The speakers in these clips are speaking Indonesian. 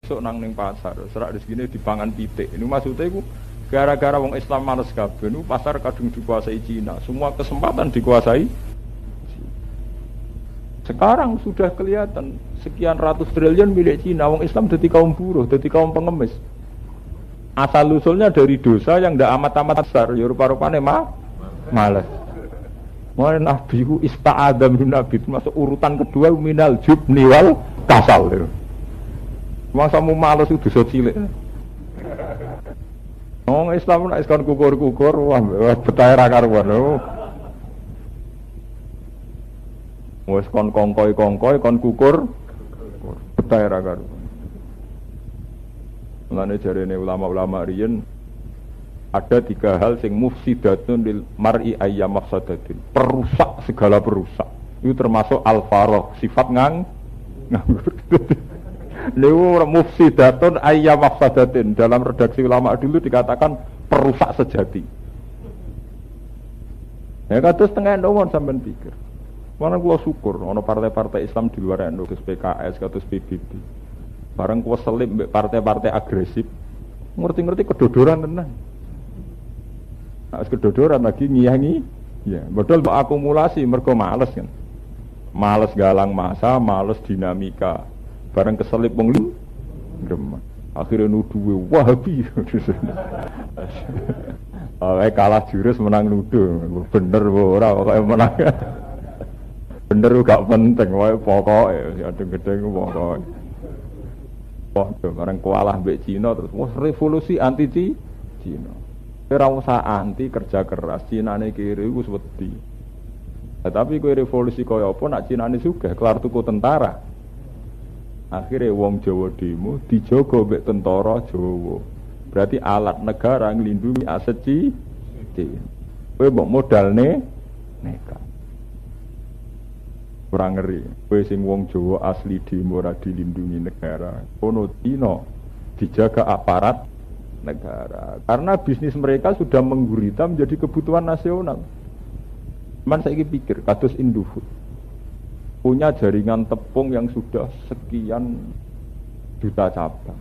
Sok nang ning pasar, serak rezekine dipangan pitik. Ini maksudnya iku gara-gara wong Islam males kabeh niku pasar kadung dikuasai Cina. Semua kesempatan dikuasai. Sekarang sudah kelihatan sekian ratus triliun milik Cina. Wong Islam dadi kaum buruh, dadi kaum pengemis. Asal usulnya dari dosa yang ndak amat-amat besar. Ya rupa-rupane males. Mulai Nabi ku ista'adha min Nabi itu masuk urutan kedua minal jubni wal kasal. Masa mu males itu dosa cilik. Wong Islam nek kon kukur-kukur wah betah ra karuan. Wes kon kongkoi-kongkoi kon kukur betah ra karuan. Mulane jarene ulama-ulama riyen ada 3 hal sing mufsidatun lil mar'i ayyam mafsadatin. Perusak segala perusak. Itu termasuk al-faragh, sifat nganggur. Niku mufsidatun ayyam mafsadatin. Dalam redaksi ulama dulu dikatakan perusak sejati. Ya kados tengah ndawon sampean pikir. Mana kula syukur ana partai-partai Islam di luar NU, kados PKS, kados PBB. Bareng kula selip mbek partai-partai agresif, ngerti-ngerti kedodoran tenan. Nek kedodoran lagi ngiyangi, ya, betul mbok akumulasi mergo males kan. Males galang masa, males dinamika. Bareng keselip wong lu gremeng. Akhire nuduhe Wahabi. Kalah jurus menang nuduh. Bener ora kok menang. Bener gak penting wae pokoke adeng-adeng pokoke. Wah, bareng kalah mbek Cina terus wah revolusi anti Cina. Ora usah anti kerja keras, Cinane kiri wis wedi. Tapi kowe revolusi kaya apa nak Cinane sugih kelar tuku tentara. Akhirnya wong Jawa demo dijogo mbek tentara Jawa. Berarti alat negara nglindungi aset Cina. Kowe mbok modalne nekat. Ora ngeri. Kowe sing wong Jawa asli demo ora dilindungi negara. Ono Cina dijaga aparat negara. Karena bisnis mereka sudah menggurita menjadi kebutuhan nasional. Man saiki pikir kados Indofood. Punya jaringan tepung yang sudah sekian juta cabang.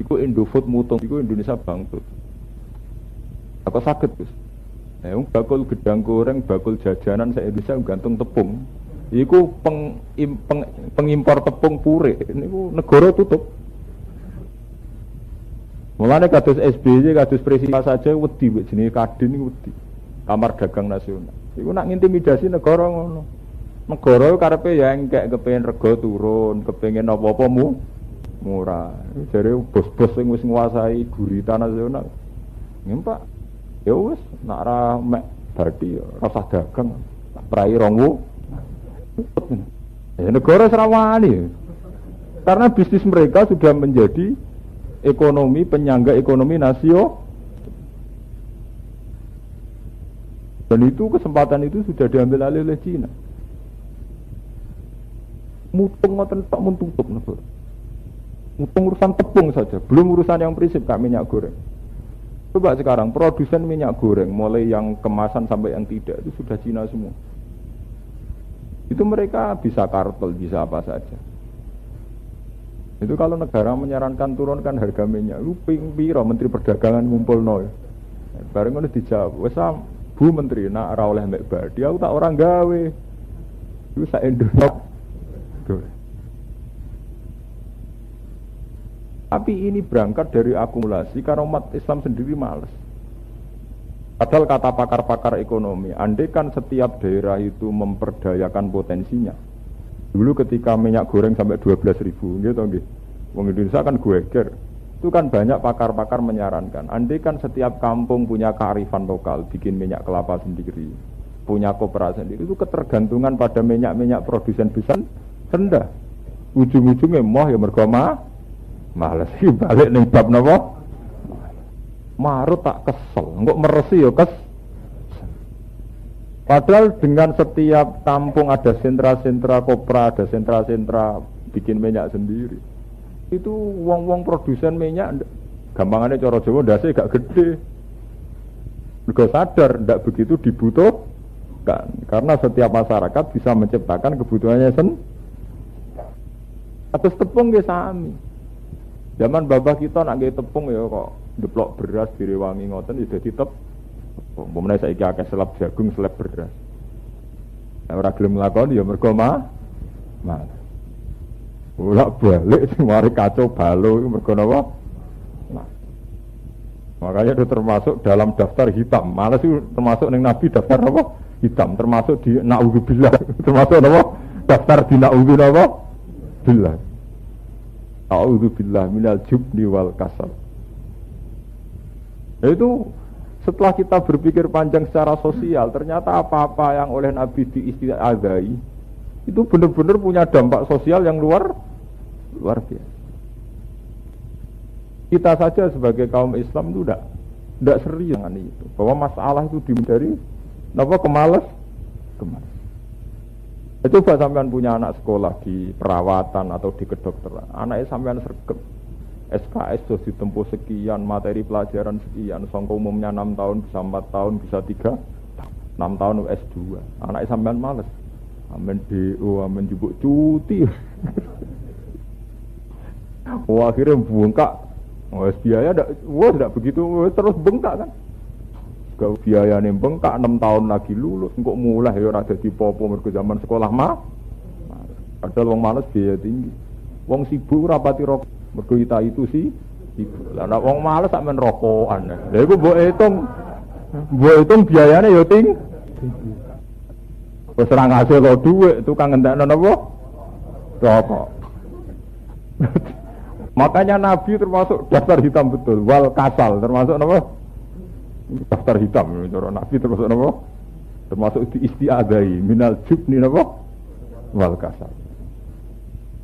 Iku Indofood mutung, iku Indonesia bangkrut. Apa sakit, Gus? Bakul gedang goreng, bakul jajanan saya Indonesia gantung tepung. Iku pengimpor tepung pure. Niku negara tutup. Mulane kados SBY, kados presiden saja wedi jenenge Kadin niku wedi. Kamar Dagang Nasional. Iku nak ngintimidasi negara ngono. Negara karepe ya engkek kepengin rega turun, kepengin apa-apa murah. Jare bos-bos sing wis nguasai gurita nasional. Ngempak. Ya wis nak ra mek bathi rasa dagang, tak prai rongwu. Ya negara serawani. Karena bisnis mereka sudah menjadi ekonomi penyangga ekonomi nasional. Dan itu kesempatan itu sudah diambil alih oleh Cina. Mutung ngoten tok mun tutup negara. Mutung urusan tepung saja, belum urusan yang prinsip kayak minyak goreng. Coba sekarang produsen minyak goreng mulai yang kemasan sampai yang tidak itu sudah Cina semua. Itu mereka bisa kartel, bisa apa saja. Itu kalau negara menyarankan turunkan harga minyak, lu piro Menteri Perdagangan ngumpulno. Bareng ngono dijawab, wis Bu Menteri nak ora oleh mek badi, aku tak orang gawe. Iku sak Indonesia. Tapi ini berangkat dari akumulasi karena umat Islam sendiri malas. Padahal kata pakar-pakar ekonomi, andai kan setiap daerah itu memperdayakan potensinya. Dulu ketika minyak goreng sampai 12.000, gitu nggih. Wong Indonesia kan geger. Itu kan banyak pakar-pakar menyarankan, andai kan setiap kampung punya kearifan lokal, bikin minyak kelapa sendiri, punya koperasi sendiri, itu ketergantungan pada minyak-minyak produsen besar rendah. Ujung-ujungnya ya mergo males iki balik ning bab napa? Marut tak kesel, engko meresi ya Padahal dengan setiap kampung ada sentra-sentra kopra, ada sentra-sentra bikin minyak sendiri. Itu wong-wong produsen minyak gampangane cara Jawa ndase gak gede. Mergo sadar ndak begitu dibutuhkan karena setiap masyarakat bisa menciptakan kebutuhannya sendiri. Atas tepung nggih sami. Zaman babah kita nak nggih tepung ya kok deplok beras direwangi ngoten ya dadi tepung. Umpamane saiki akeh selap jagung, selap beras. Nek ora gelem nglakoni ya mergo mah. Bolak-balik sing mari kacau balau iku mergo napa? Makanya itu termasuk dalam daftar hitam. Malah itu termasuk ning Nabi daftar apa? Hitam. Termasuk di na'udzubillah. Termasuk apa? Daftar di na'udzubillah. Billah. A'udzubillah minal jubni wal kasal. Itu setelah kita berpikir panjang secara sosial, ternyata apa-apa yang oleh Nabi diistiadai itu benar-benar punya dampak sosial yang luar biasa. Kita saja sebagai kaum Islam itu tidak serius dengan itu, bahwa masalah itu dimindari, kemalas. Coba sampean punya anak sekolah di perawatan atau di kedokteran, anaknya sampean sergap SKS terus ditempuh sekian, materi pelajaran sekian, sangka umumnya 6 tahun, bisa 4 tahun, bisa 3 6 tahun S2, anaknya sampean males, amen DO, amen jubuk cuti. Akhirnya bengkak, biaya tidak begitu, terus bengkak kan. Kalau biayanya bengkak 6 tahun lagi lulus, kok mulai ya ada di popo mergo zaman sekolah mah. Padahal wong males biaya tinggi. Wong sibuk rapati rokok, mergo itu sih. Lah nek wong males sak men rokokan. Lha iku mbok hitung biayanya ya tinggi. Wis ora ngasil kok dhuwit, tukang ngentekno napa? Rokok. Makanya Nabi termasuk daftar hitam betul, wal kasal termasuk napa? Daftar hitam, cara Nabi termasuk apa? Termasuk di istiadai minal jubni apa? Wal kasal.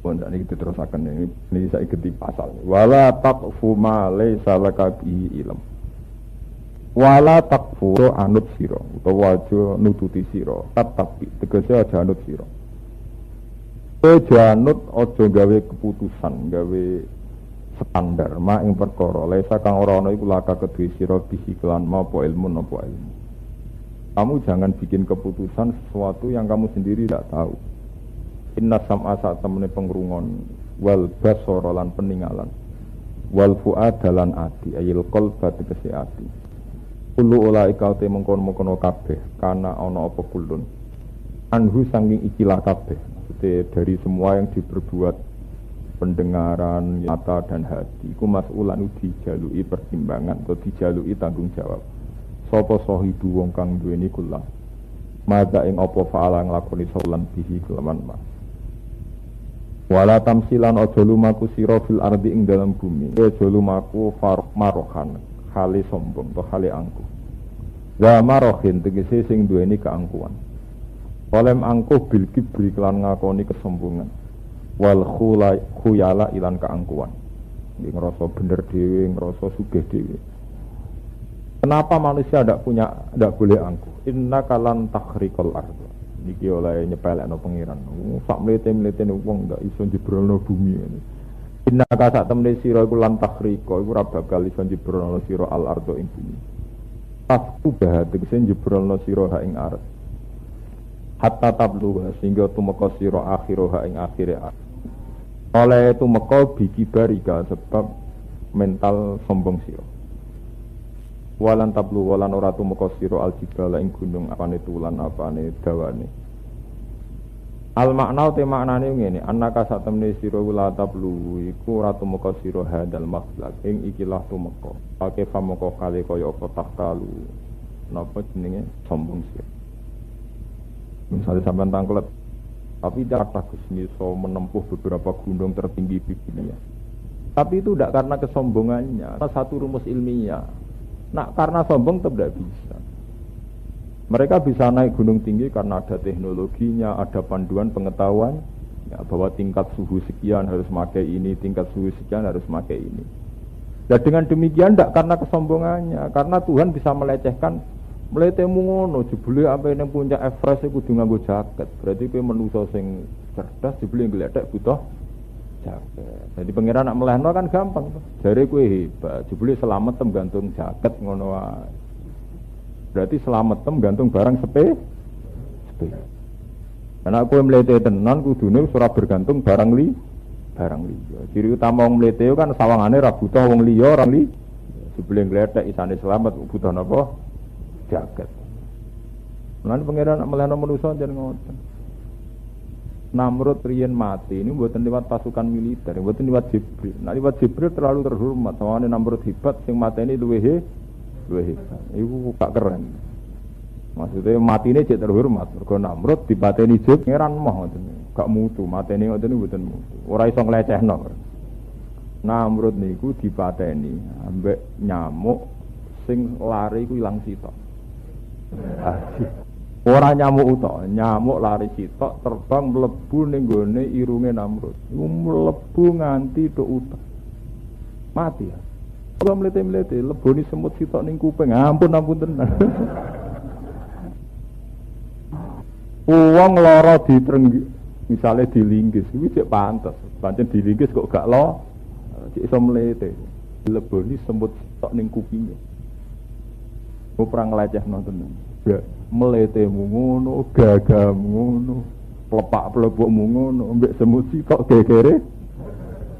Pun ini kita terusakan ini saya ikuti pasal. Wala taqfu ma laysa laka bihi ilm. Wala taqfu anut sira utawa aja nututi sira. Tapi tegese aja anut sira. Aja anut aja gawe keputusan, gawe standar ma ing perkara laisa kang ora ana iku laka kedue sira bihi kelan apa ilmu. Kamu jangan bikin keputusan sesuatu yang kamu sendiri tidak tahu. Inna sam'a sak temene pengrungon wal basara lan peningalan wal fuada lan ati ayil qalba tegese ati. Kullu ulaika te mengkon-mengkon kabeh kana ana apa kulun. Anhu sanging ikilah kabeh. Maksudnya dari semua yang diperbuat pendengaran, mata dan hati iku mas'ulan dijalui pertimbangan atau dijalui tanggung jawab. Sapa sahibu wong kang duweni kula. Mada ing apa faala nglakoni saulan bihi kelaman ma. Wala tamsilan aja lumaku sira fil ardi ing dalam bumi. Aja lumaku marohan, hale sombong to hale angkuh. Za marohin tegese sing duweni keangkuhan. Olem angkuh bil kibri kelan ngakoni kesombongan. Wal khuyala ilan keangkuhan. Ini ngerasa bener dhewe, ngerasa sugih dhewe. Kenapa manusia tidak boleh angkuh? Inna kalan takhriqal ardh. Niki oleh nyepelekno pengiran. Sak mlete-mlete wong ndak iso njebrono bumi ini. Inna ka sak temne sira iku lan takhriqa iku ora bakal iso njebrono sira al ardh ing bumi. Tasku bahate sing njebrono sira ha ing ardh. Hatta tabluha sehingga tumeka sira akhirah ing akhire. Oleh tumeka bikibarika sebab mental sombong sira. Walan tablu walan ora tumeka sira aljibala ing gunung apane tulan apane dawane. Al makna te maknane ngene, annaka satemene sira la tablu iku ora tumeka sira hadal makhluk ing ikilah tumeka. Pake famoko kale kaya apa tahkalu. Napa jenenge sombong sira. Misalnya sampean tangklet tapi tidak bagus iso menempuh beberapa gunung tertinggi di dunia. Tapi itu tidak karena kesombongannya, satu rumus ilmiah. Nah, karena sombong tidak bisa. Mereka bisa naik gunung tinggi karena ada teknologinya, ada panduan pengetahuan ya, bahwa tingkat suhu sekian harus pakai ini, tingkat suhu sekian harus pakai ini. Dan dengan demikian tidak karena kesombongannya, karena Tuhan bisa melecehkan mletemu ngono jebule apa yang puncak Everest iku kudu nganggo jaket. Berarti kowe manusa sing cerdas jebule ngledek butuh jaket. Jadi pangeran nak melehno kan gampang to. Jare kowe hebat, jebule selamat tem gantung jaket ngono wae. Berarti selamat tem gantung barang sepe. Karena kowe mlete tenan kudune ora bergantung barang barang liya. Ciri utama wong mlete kan sawangane ra butuh wong liya, ora li. Sebelum gledek isane selamat butuh napa? Jagat. Lan pangeran melehno manusa jan ngoten. Namrud riyen mati ini mboten liwat pasukan militer, mboten liwat Jibril. Nah liwat Jibril terlalu terhormat, sawane Namrud hebat sing mateni luwih hebat. Iku gak keren. Maksudnya matine cek terhormat, mergo Namrud dipateni Jibril pangeran moh ngoten. Gak mutu, mateni ngoten mboten mutu. Ora iso nglecehno. Namrud niku dipateni ambek nyamuk sing lari ku ilang sitok. Ora nyamuk utok, nyamuk lari sitok terbang mlebu ning gone irunge Namrud. Iku mlebu nganti tok utek. Mati ya. Ora mlete-mlete leboni semut sitok ning kuping. Ampun tenan. Wong lara ditrenggi, misale dilinggis kuwi cek pantes. Pancen dilinggis kok gak lo, cek iso mlete. Leboni semut sitok ning kupinge. Ora nglecehno tenan. Meletemu ngono, gagamu ngono, plepak-plepukmu ngono, mbek semut sitok gegere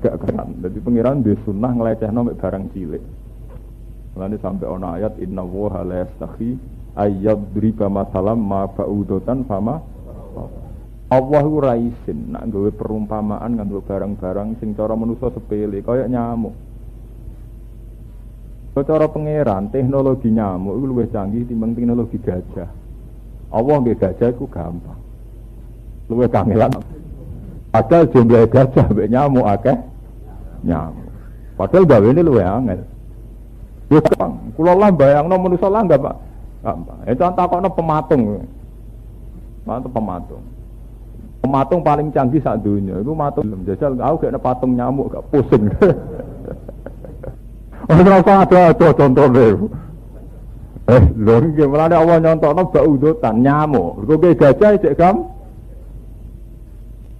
gak keren. Dadi pangeran duwe sunah nglecehno mek barang cilik. Lan sampai ana ayat inna wa la yastahi ayyadriba masalam ma ba'udatan fama Allah ora isin nak gawe perumpamaan nganggo barang-barang sing cara manusa sepele kaya nyamuk. Cara pangeran teknologi nyamuk itu lebih canggih timbang teknologi gajah. Allah nggih gajah itu gampang. Luwih kangelan. Padahal jumlah gajah mbek nyamuk akeh nyamuk. Padahal gawene luwih angel. Yo gampang. Kula lah bayangno manusa lah enggak, Pak. Gampang. Itu takokno pematung. Mantep pematung. Pematung paling canggih sak donya iku matung jajal aku gak patung nyamuk gak pusing. Ora ada contohnya. Lho nggih mulane Allah nyontokno bak udutan nyamuk. Kok gajah cek gam.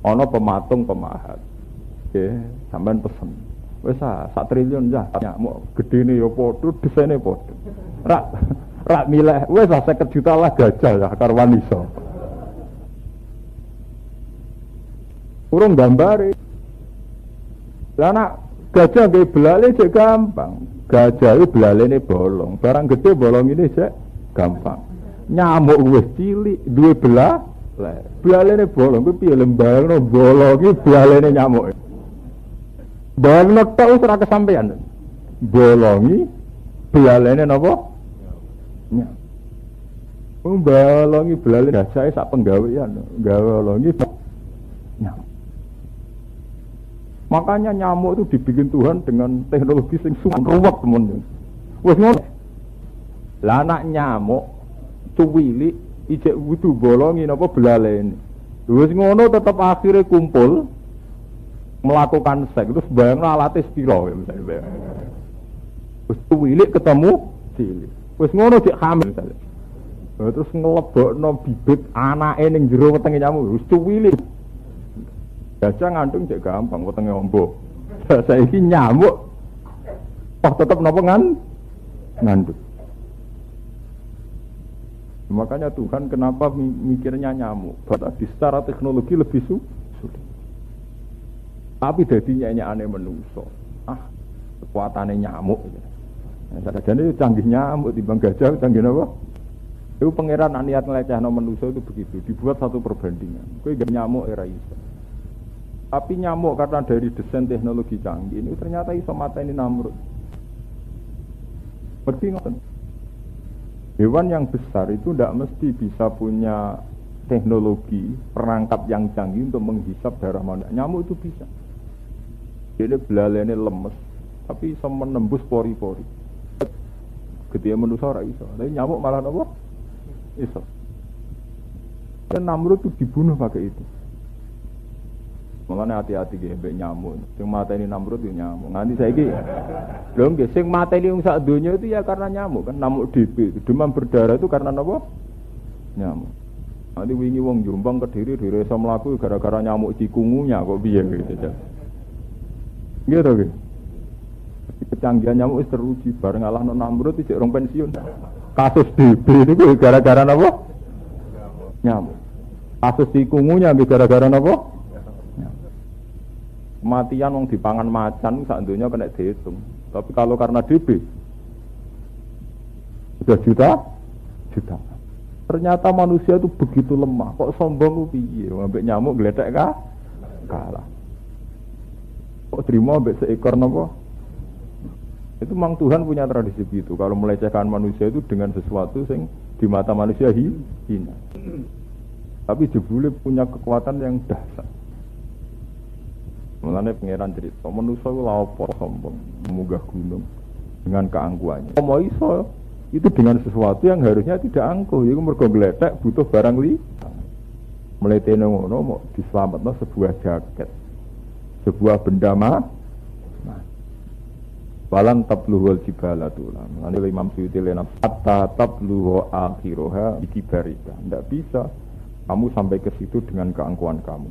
Ana pematung pemahat. Nggih, sampean pesen. Wis sak triliun ya nyamuk. Gedene ya padha, desaine padha. Rak milih wis 50 juta lah gajah ya karuan iso. Urung gambare. Lah nak gajah nggih belale cek gampang. Gajah iki belalene bolong. Barang gede bolong ini cek gampang. Nyamuk wis cilik duwe belale. Belalene bolong kuwi piye lembarno bolong iki belalene nyamuk. Bolong tok wis ora kesampean. Bolongi belalene napa? Nyamuk. Bolongi belalene gajah sak penggawean. Gawe bolongi nyamuk. Makanya nyamuk itu dibikin Tuhan dengan teknologi sing ruwet temen. Wis ngono. Lah anak nyamuk cuwili ijek wudu bolongi napa belalene. Wis ngono tetep akhirnya kumpul melakukan seks terus bayangno alate pira misalnya. Wis cuwili ketemu cilik. Wis ngono dik hamil misalnya. Terus nglebokno bibit anake ning jero wetenge nyamuk wis cuwili. Gajah ngandung cek gampang, wetenge ombo. Saiki nyamuk tetep napa ngandung. Makanya Tuhan kenapa mikirnya nyamuk? Berarti secara teknologi lebih sulit. Tapi dadi nyanyi menungso. Kekuatane nyamuk. Jadi canggih nyamuk timbang gajah canggih napa? Itu pangeran niat ngelecehno menungso itu begitu. Dibuat satu perbandingan. Kowe nyamuk era iso. Tapi nyamuk karena dari desain teknologi canggih ini ternyata iso mateni Namrud. Berarti ngoten. Hewan yang besar itu tidak mesti bisa punya teknologi perangkap yang canggih untuk menghisap darah manusia. Nyamuk itu bisa. Jadi belalene lemes, tapi iso menembus pori-pori. Gede manusia ora iso. Tapi nyamuk malah apa? Iso. Dan Namrud itu dibunuh pakai itu. Makanya hati-hati nggih mbek nyamuk. Sing mateni Namrud yo nyamuk. Nganti saiki lho nggih sing mateni wong sak donya itu ya karena nyamuk kan nyamuk DB. Demam berdarah itu karena apa? Nyamuk. Nanti wingi wong Jombang Kediri iso mlaku gara-gara nyamuk cikungunya kok piye gitu. Nggih to nggih. Kecanggihan nyamuk wis teruji bareng ngalahno Namrud iki rong pensiun. Kasus DB niku gara-gara napa? Nyamuk. Kasus cikungunya gara-gara napa? Kematian wong dipangan macan sak donya kena dihitung. Tapi kalau karena DB sudah juta. Ternyata manusia itu begitu lemah. Kok sombong ku piye? Ambek nyamuk gledek kalah. Kok terima ambek seekor napa? Itu memang Tuhan punya tradisi begitu. Kalau melecehkan manusia itu dengan sesuatu yang di mata manusia hina. Tapi jebule punya kekuatan yang dahsyat. Mulane pangeran cerita, manusia itu lha apa sombong, munggah gunung dengan keangkuhannya. Mau iso itu dengan sesuatu yang harusnya tidak angkuh. Iku mergo gledek butuh barang li. Mletene ngono mau dislametno sebuah jaket. Sebuah benda Walan tabluhul jibala tulam. Nanti Imam Suyuti lenam hatta tabluhu akhiroha bikibarika. Tidak bisa kamu sampai ke situ dengan keangkuhan kamu.